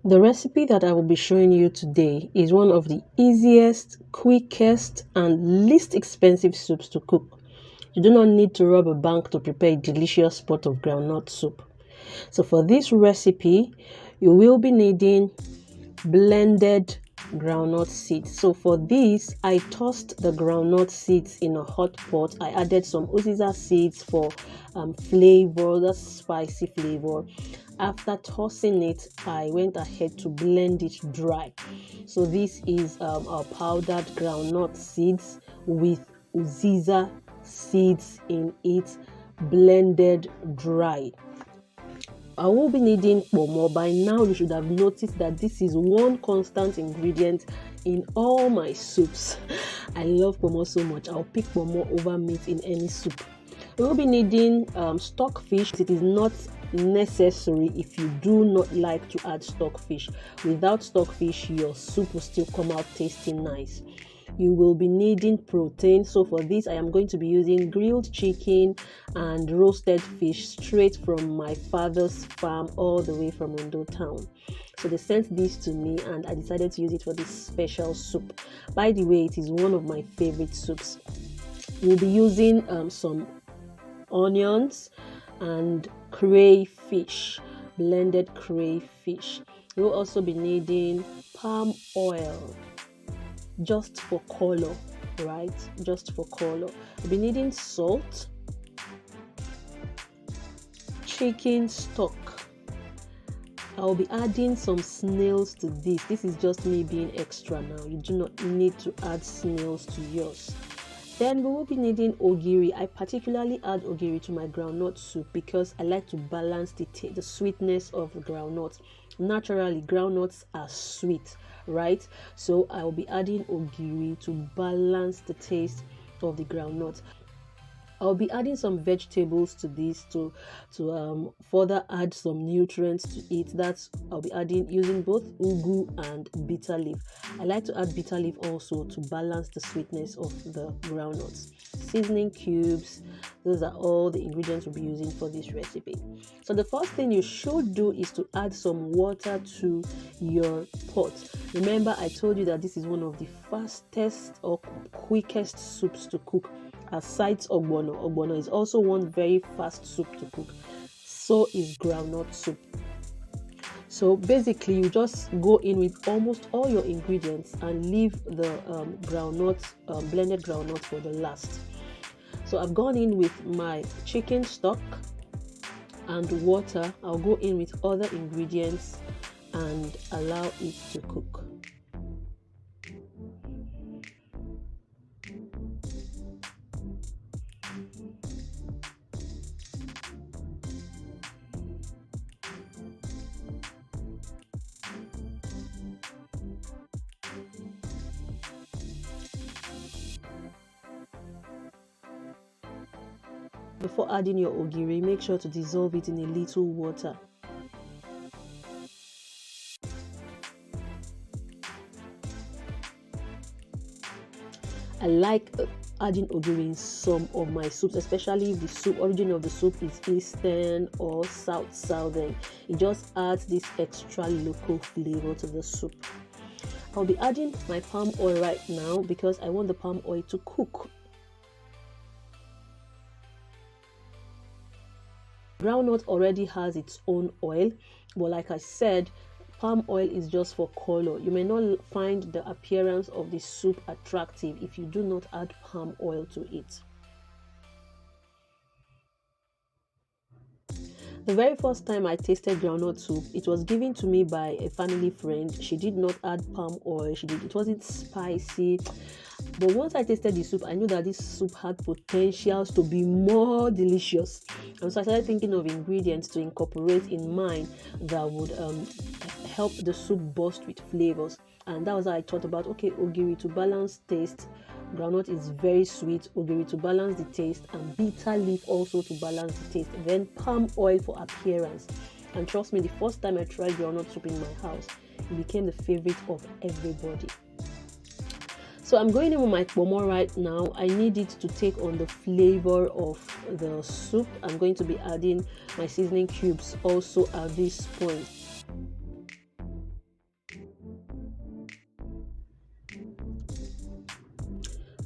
The recipe that I will be showing you today is one of the easiest, quickest, and least expensive soups to cook. You do not need to rob a bank to prepare a delicious pot of groundnut soup. So for this recipe, you will be needing blended groundnut seeds. So for this, I tossed the groundnut seeds in a hot pot. I added some uziza seeds for flavor, that's spicy flavor. After tossing it, I went ahead to blend it dry. So this is our powdered groundnut seeds with uziza seeds in it, blended dry. I will be needing pomo. By now you should have noticed that this is one constant ingredient in all my soups. I love pomo so much. I'll pick pomo over meat in any soup. We will be needing stockfish. It is not necessary if you do not like to add stockfish. Without stockfish, your soup will still come out tasting nice. You will be needing protein. So for this, I am going to be using grilled chicken and roasted fish straight from my father's farm all the way from Ondo town. So they sent this to me and I decided to use it for this special soup. By the way, it is one of my favorite soups. We'll be using some onions and crayfish, blended crayfish. We'll also be needing palm oil, just for color, right? Just for color. We'll be needing salt, chicken stock. I'll be adding some snails to this. This is just me being extra now. You do not need to add snails to yours. Then we will be needing ogiri. I particularly add ogiri to my groundnut soup because I like to balance the sweetness of the groundnuts. Naturally, groundnuts are sweet, right? So I will be adding ogiri to balance the taste of the groundnut. I'll be adding some vegetables to this to further add some nutrients to it. That's I'll be adding using both ugu and bitter leaf. I like to add bitter leaf also to balance the sweetness of the groundnuts. Seasoning cubes. Those are all the ingredients we'll be using for this recipe. So the first thing you should do is to add some water to your pot. Remember, I told you that this is one of the fastest or quickest soups to cook. Aside ogbono. Ogbono is also one very fast soup to cook. So is groundnut soup. So basically, you just go in with almost all your ingredients and leave the blended groundnut for the last. So I've gone in with my chicken stock and water. I'll go in with other ingredients and allow it to cook. Before adding your ogiri, make sure to dissolve it in a little water. I like adding ogiri in some of my soups, especially if the origin of the soup is Eastern or Southern. It just adds this extra local flavor to the soup. I'll be adding my palm oil right now because I want the palm oil to cook. Groundnut already has its own oil, but like I said, palm oil is just for color. You may not find the appearance of the soup attractive if you do not add palm oil to it. The very first time I tasted groundnut soup, it was given to me by a family friend. She did not add palm oil. It wasn't spicy. But once I tasted the soup, I knew that this soup had potentials to be more delicious. And so I started thinking of ingredients to incorporate in mine that would help the soup burst with flavors. And that was how I thought about, okay, ogiri to balance taste. Groundnut is very sweet, ogiri to balance the taste, and bitter leaf also to balance the taste. Then palm oil for appearance. And trust me, the first time I tried groundnut soup in my house, it became the favorite of everybody. So I'm going in with my pomo right now. I need it to take on the flavor of the soup. I'm going to be adding my seasoning cubes also at this point.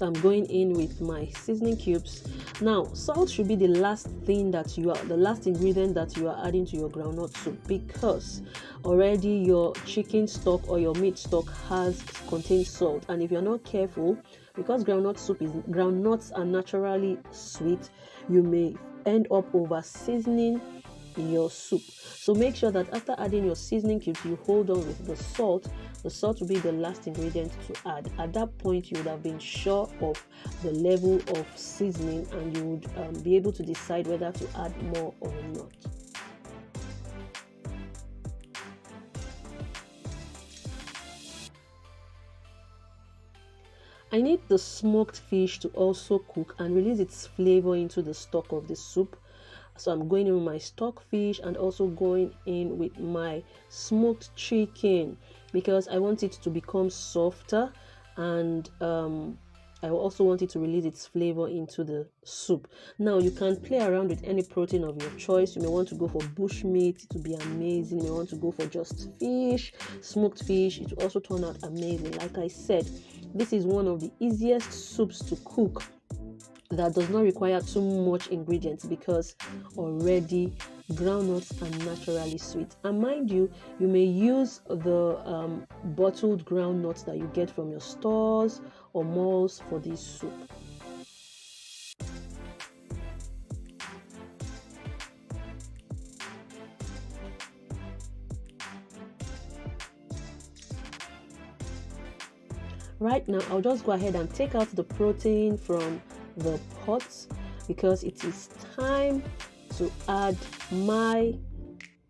So I'm going in with my seasoning cubes. Now, salt should be the last ingredient that you are adding to your groundnut soup, because already your chicken stock or your meat stock contains salt. And if you're not careful, because groundnuts are naturally sweet, you may end up over seasoning your soup. So make sure that after adding your seasoning cubes, you hold on with the salt. The salt will be the last ingredient to add. At that point, you would have been sure of the level of seasoning, and you would be able to decide whether to add more or not. I need the smoked fish to also cook and release its flavor into the stock of the soup. So I'm going in with my stock fish and also going in with my smoked chicken, because I want it to become softer, and I also want it to release its flavor into the soup. Now you can play around with any protein of your choice. You may want to go for bushmeat, it will be amazing. You may want to go for just fish, smoked fish, it will also turn out amazing. Like I said, this is one of the easiest soups to cook that does not require too much ingredients, because already groundnuts are naturally sweet. And mind you, you may use the bottled groundnuts that you get from your stores or malls for this soup. Right now, I'll just go ahead and take out the protein from the pot, because it is time to add my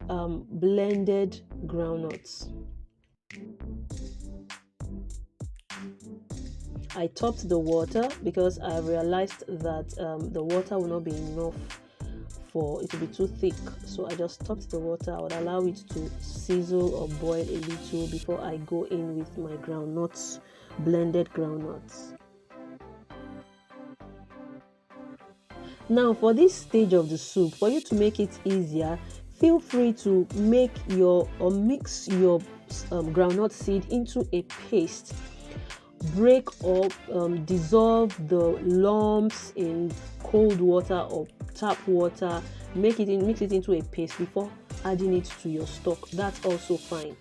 blended groundnuts. I topped the water because I realized that the water will not be enough, for it will be too thick. So I just topped the water. I would allow it to sizzle or boil a little before I go in with my groundnuts, blended groundnuts. Now for this stage of the soup, for you to make it easier, feel free to mix your groundnut seed into a paste. Break or dissolve the lumps in cold water or tap water. Mix it into a paste before adding it to your stock. That's also fine.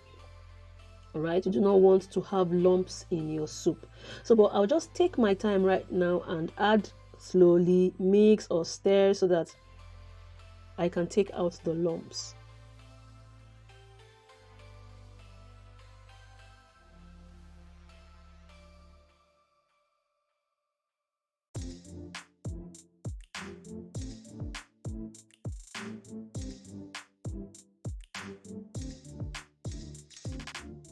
All right, you do not want to have lumps in your soup. So, but I'll just take my time right now and add slowly, mix or stir so that I can take out the lumps.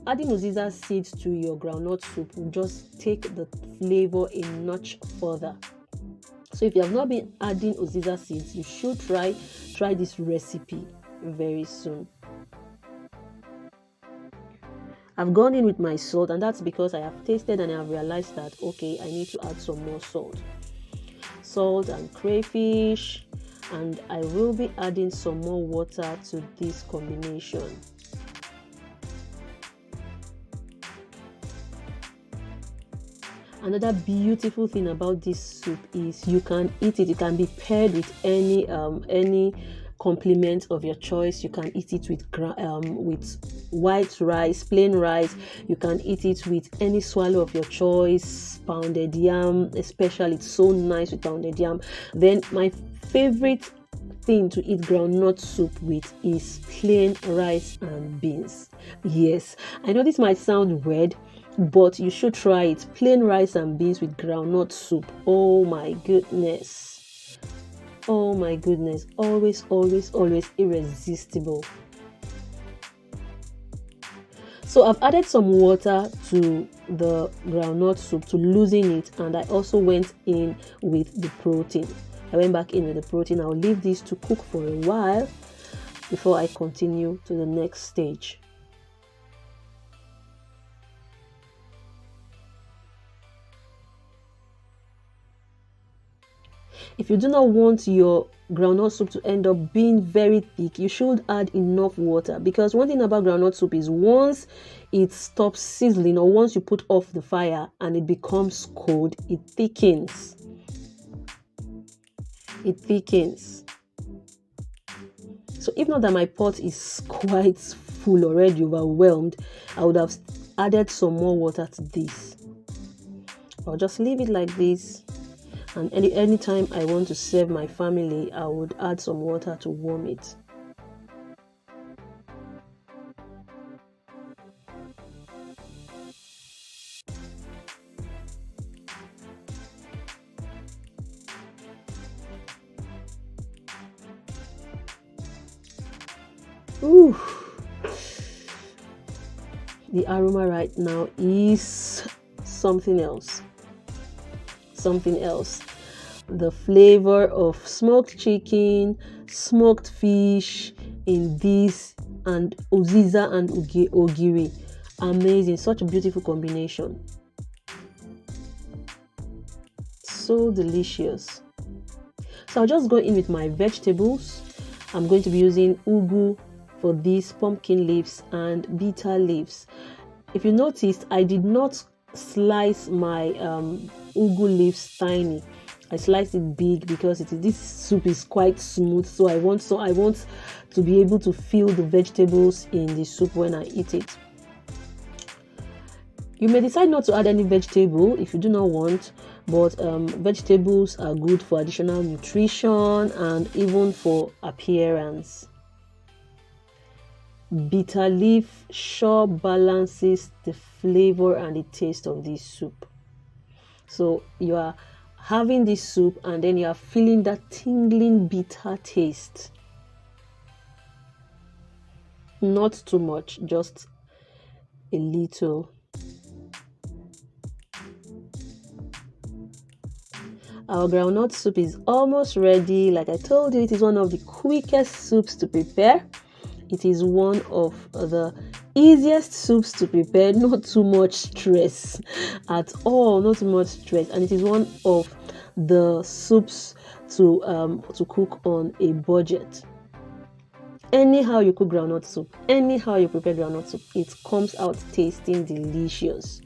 Adding uziza seeds to your groundnut soup will just take the flavor a notch further. So if you have not been adding uziza seeds, you should try this recipe very soon. I've gone in with my salt, and that's because I have tasted and I have realized that okay, I need to add some more salt and crayfish, and I will be adding some more water to this combination. Another beautiful thing about this soup is you can eat it. It can be paired with any complement of your choice. You can eat it with white rice, plain rice. You can eat it with any swallow of your choice, pounded yam, especially. It's so nice with pounded yam. Then my favorite thing to eat groundnut soup with is plain rice and beans. Yes, I know this might sound weird, but you should try it. Plain rice and beans with groundnut soup. Oh my goodness. Oh my goodness. Always irresistible. So I've added some water to the groundnut soup to loosen it, and I also went in with the protein. I went back in with the protein. I'll leave this to cook for a while before I continue to the next stage. If you do not want your groundnut soup to end up being very thick, you should add enough water, because one thing about groundnut soup is once it stops sizzling, or once you put off the fire and it becomes cold, it thickens. So if not that my pot is quite full already, overwhelmed, I would have added some more water to this. I'll just leave it like this, and anytime I want to serve my family, I would add some water to warm it. Ooh, the aroma right now is something else. The flavor of smoked chicken, smoked fish in this, and uziza and ogiri. Amazing, such a beautiful combination. So delicious. So I'll just go in with my vegetables. I'm going to be using ugu for these, pumpkin leaves and bitter leaves. If you noticed, I did not slice my ugu leaves tiny. I sliced it big because this soup is quite smooth, so I want to be able to feel the vegetables in the soup when I eat it. You may decide not to add any vegetable if you do not want, but vegetables are good for additional nutrition and even for appearance. Bitter leaf sure balances the flavor and the taste of this soup. So you are having this soup and then you are feeling that tingling bitter taste. Not too much, just a little. Our groundnut soup is almost ready. Like I told you, it is one of the quickest soups to prepare. It is one of the easiest soups to prepare, not too much stress at all, not too much stress. And it is one of the soups to cook on a budget. Anyhow you cook groundnut soup, anyhow you prepare groundnut soup, it comes out tasting delicious.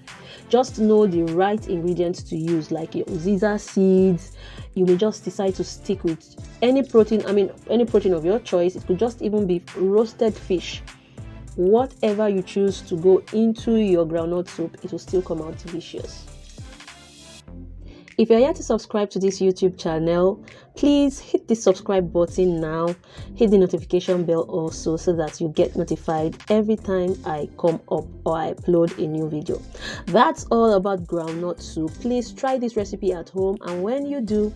Just know the right ingredients to use, like your uziza seeds. You may just decide to stick with any protein of your choice. It could just even be roasted fish. Whatever you choose to go into your groundnut soup, it will still come out delicious. If you're yet to subscribe to this YouTube channel, please hit the subscribe button now. Hit the notification bell also, so that you get notified every time I come up or I upload a new video. That's all about groundnut soup. Please try this recipe at home, and when you do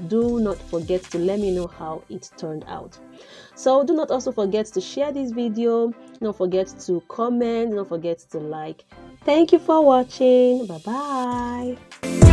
not forget to let me know how it turned out. So do not also forget to share this video. Don't forget to comment. Don't forget to like. Thank you for watching. Bye bye.